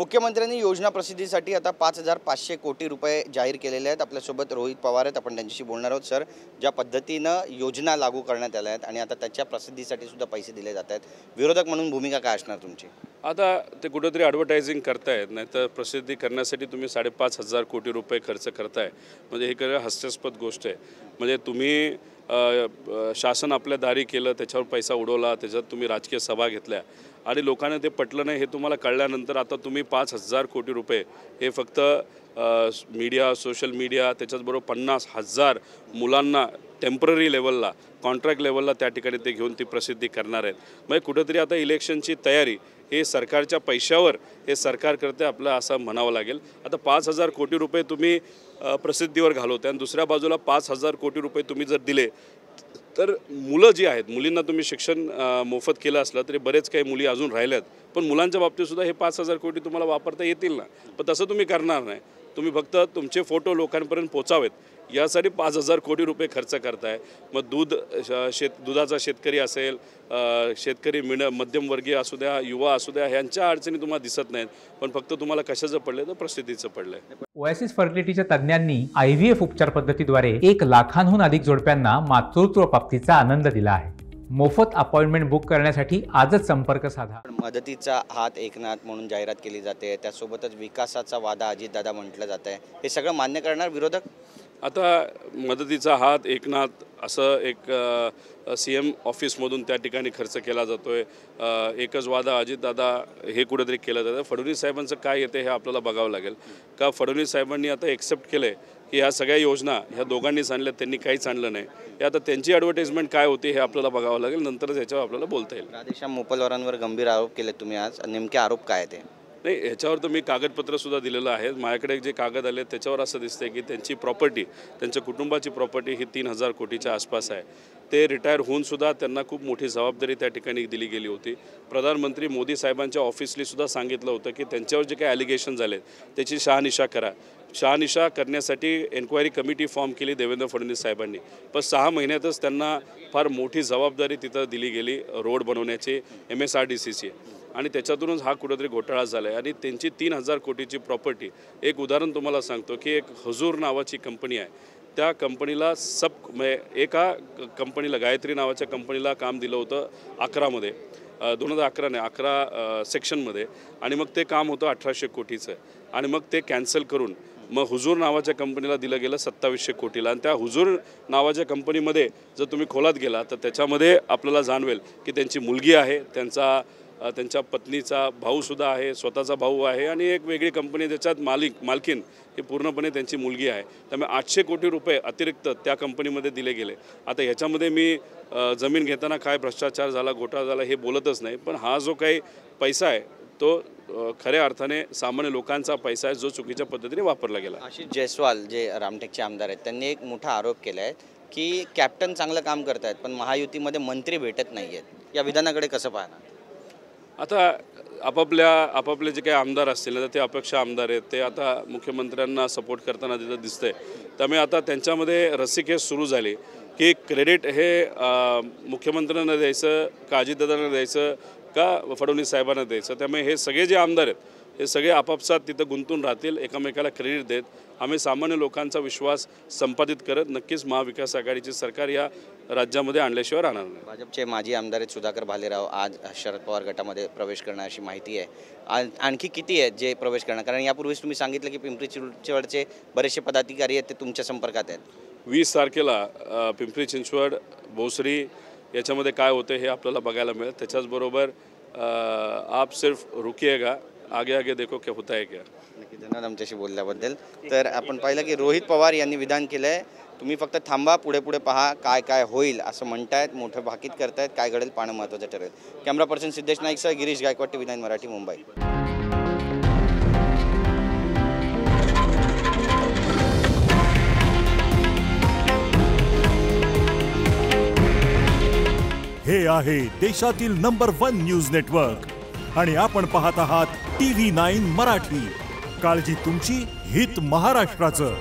मुख्यमंत्र्यांनी योजना प्रसिद्धीसाठी आता 5,500 कोटी रुपये जाहीर केलेले आहेत। आपल्यासोबत रोहित पवार आहेत, आपण त्यांच्याशी बोलणार आहोत। सर, ज्या पद्धतीनं योजना लागू करण्यात आल्या आहेत आणि आता त्याच्या प्रसिद्धीसाठी सुद्धा पैसे दिले जात आहेत, विरोधक म्हणून भूमिका काय असणार तुमची? आता ते कुठेतरी ॲडव्हर्टायझिंग करतायत, नाही तर प्रसिद्धी करण्यासाठी तुम्ही 5,500 कोटी रुपये खर्च करताय, म्हणजे हे खरं हास्यास्पद गोष्ट आहे। म्हणजे तुम्ही शासन आपल्या दारी केलं, त्याच्यावर पैसा उडवला, त्याच्यात तुम्ही राजकीय सभा घेतल्या आणि लोकांना ते पटलं नाही हे तुम्हाला कळल्यानंतर आता तुम्ही 5,000 कोटी रुपये हे फक्त मीडिया, सोशल मीडिया, त्याच्याचबरोबर 50,000 मुलांना टेम्पररी लेवलला, कॉन्ट्रॅक्ट लेवलला त्या ठिकाणी ते घेऊन ती प्रसिद्धी करणार आहेत। म्हणजे कुठेतरी आता इलेक्शनची तयारी हे सरकारच्या पैशावर हे सरकार करते आपलं असं म्हणावं लागेल। आता 5,000 कोटी रुपये तुम्ही प्रसिद्धीवर घालवते आणि दुसऱ्या बाजूला 5,000 कोटी रुपये तुम्ही जर दिले तर मुलं जी आहेत, मुलींना तुम्ही शिक्षण मोफत केलं असलं तरी बरेच काही मुली अजून राहिल्यात, पण मुलांच्या बाबतीतसुद्धा हे 5,000 कोटी तुम्हाला वापरता येतील ना, पण तसं तुम्ही करणार नाही। तुम्ही फक्त तुमचे फोटो लोकांपर्यंत पोचावेत यासाठी 5,000 कोटी रुपये खर्च करताय। मग दुधाचा शेतकरी असेल, शेतकरी मध्यमवर्गीय असू द्या, युवा असू द्या, ह्यांच्या अडचणी तुम्हाला दिसत नाहीत, पण फक्त तुम्हाला कशाचं पडलं तर प्रसिद्धीचं पडलंय। ओएसिस फर्टिलिटीच्या तज्ञांनी IVF उपचार पद्धतीद्वारे 1 लाखांहून अधिक जोडप्यांना मातृत्व प्राप्तीचा आनंद दिला आहे। मोफत अपॉइंटमेंट बुक करण्यासाठी आजच संपर्क साधा। मदतीचा हात एकनाथ म्हणून जाहिरात केली जाते, त्यासोबतच विकासाचा वादा अजितदादा म्हटलं जात आहे, हे सगळं मान्य करणार विरोधक? आता मदतीचा हात एकनाथ असं एक CM ऑफिसमधून त्या ठिकाणी खर्च केला जातो आहे। एकच वादा अजितदादा हे कुठेतरी केलं जातं। फडणवीस साहेबांचं काय येते हे आपल्याला बघावं लागेल का फडणवीस साहेबांनी आता एक्सेप्ट केलं आहे की ह्या सगळ्या योजना ह्या दोघांनीच आणल्या, त्यांनी काहीच आणलं नाही। हे आता त्यांची ॲडव्हर्टाइजमेंट काय होती हे आपल्याला बघावं लागेल, नंतरच याच्यावर आपल्याला बोलता येईल। राधेश्याम मोपलवारांवर गंभीर आरोप केले तुम्ही आज, नेमके आरोप काय ते? नाही, ह्याच्यावर तर मी कागदपत्रसुद्धा दिलेलं आहे। माझ्याकडे जे कागद आले त्याच्यावर असं दिसतंय की त्यांची प्रॉपर्टी, त्यांच्या कुटुंबाची प्रॉपर्टी ही 3,000 कोटीच्या आसपास आहे। ते रिटायर होऊनसुद्धा त्यांना खूप मोठी जबाबदारी त्या ठिकाणी दिली गेली होती। प्रधानमंत्री मोदी साहेबांच्या ऑफिसलीसुद्धा सांगितलं होतं की त्यांच्यावर जे काही ॲलिगेशन झाले त्याची शहानिशा करा। शहानिशा करण्यासाठी एन्क्वायरी कमिटी फॉर्म केली देवेंद्र फडणवीस साहेबांनी, पण 6 महिन्यातच त्यांना फार मोठी जबाबदारी तिथं दिली गेली रोड बनवण्याची, MSRDCची, आणि त्याच्यातूनच हा कुठेतरी घोटाळा झाला आहे। आणि त्यांची 3,000 कोटीची प्रॉपर्टी, एक उदाहरण तुम्हाला सांगतो की एक हुजूर नावाची कंपनी आहे, त्या कंपनीला एका कंपनीला, गायत्री नावाच्या कंपनीला काम दिलं होतं 11मध्ये, 2011 नाही 11 सेक्शनमध्ये, आणि मग ते काम होतं 1,800 कोटीचं, आणि मग ते कॅन्सल करून मग हुजूर नावाच्या कंपनीला दिलं गेलं 2,700 कोटीला। आणि त्या हुजूर नावाच्या कंपनीमध्ये जर तुम्ही खोलात गेला तर त्याच्यामध्ये आपल्याला जाणवेल की त्यांची मुलगी आहे, त्यांच्या पत्नीचा भाऊसुद्धा आहे, स्वतःचा भाऊ आहे, आणि एक वेगळी कंपनी त्याच्यात मालकीन ही पूर्णपणे त्यांची मुलगी आहे। त्यामुळे 800 कोटी रुपये अतिरिक्त त्या कंपनीमध्ये दिले गेले। आता ह्याच्यामध्ये मी जमीन घेताना काय भ्रष्टाचार झाला, घोटाळा झाला हे बोलतच नाही, पण हा जो काही पैसा आहे तो खऱ्या अर्थाने सामान्य लोकांचा पैसा आहे जो चुकीच्या पद्धतीने वापरला गेला। आशिष जयस्वाल जे रामटेकचे आमदार आहेत त्यांनी एक मोठा आरोप केला आहे की कॅप्टन चांगलं काम करत आहेत पण महायुतीमध्ये मंत्री भेटत नाही आहेत, या विधानाकडे कसं पाहणार? आता आपापले जे काही आमदार असतील ना, ते अपक्ष आमदार आहेत, ते आता मुख्यमंत्र्यांना सपोर्ट करताना तिथं दिसतंय। त्यामुळे आता त्यांच्यामध्ये रस्सीखेच सुरू झाली की क्रेडिट हे मुख्यमंत्र्यांना द्यायचं का अजितदादांना द्यायचं का फडणवीस साहेबांना द्यायचं। त्यामुळे हे सगळे जे आमदार आहेत हे सगळे आपापसात तिथं गुंतून राहतील, एकमेकाला क्रेडिट देत। आम्ही सामान्य लोकांचा विश्वास संपादित करत नक्कीच महाविकास आघाडीचे सरकार या राज्यामध्ये आणल्याशिवाय राहणार नाही। भाजपचे माजी आमदार आहेत सुधाकर भालेराव आज शरद पवार गटामध्ये प्रवेश करणार अशी माहिती आहे। आणखी किती आहेत जे प्रवेश करणार? कारण यापूर्वीच तुम्ही सांगितलं की पिंपरी चिंचवडचे बरेचसे पदाधिकारी आहेत ते तुमच्या संपर्कात आहेत। 20 तारखेला पिंपरी चिंचवड, भोसरी याच्यामध्ये काय होते हे आपल्याला बघायला मिळेल। त्याच्याचबरोबर आप सिर्फ रुकिएगा, आगे आगे देखो क्या होता है क्या। नक्की, धन्यवाद आमच्याशी बोलल्याबद्दल। तर आपण पाहिलं की रोहित पवार यांनी विधान केलं आहे, तुम्ही फक्त थांबा, पुढे पुढे पहा काय काय होईल असं म्हणतायत, मोठं भाकीत करतायत, काय घडेल पाहणं महत्त्वाचं ठरेल। कॅमेरा पर्सन सिद्धेश नाईकसह गिरीश गायकवाड, TV9 मराठी, मुंबई। हे आहे देशातील नंबर 1 न्यूज नेटवर्क आणि आपण पाहत आहात TV9 मराठी। काळजी तुमची, हित महाराष्ट्राचं।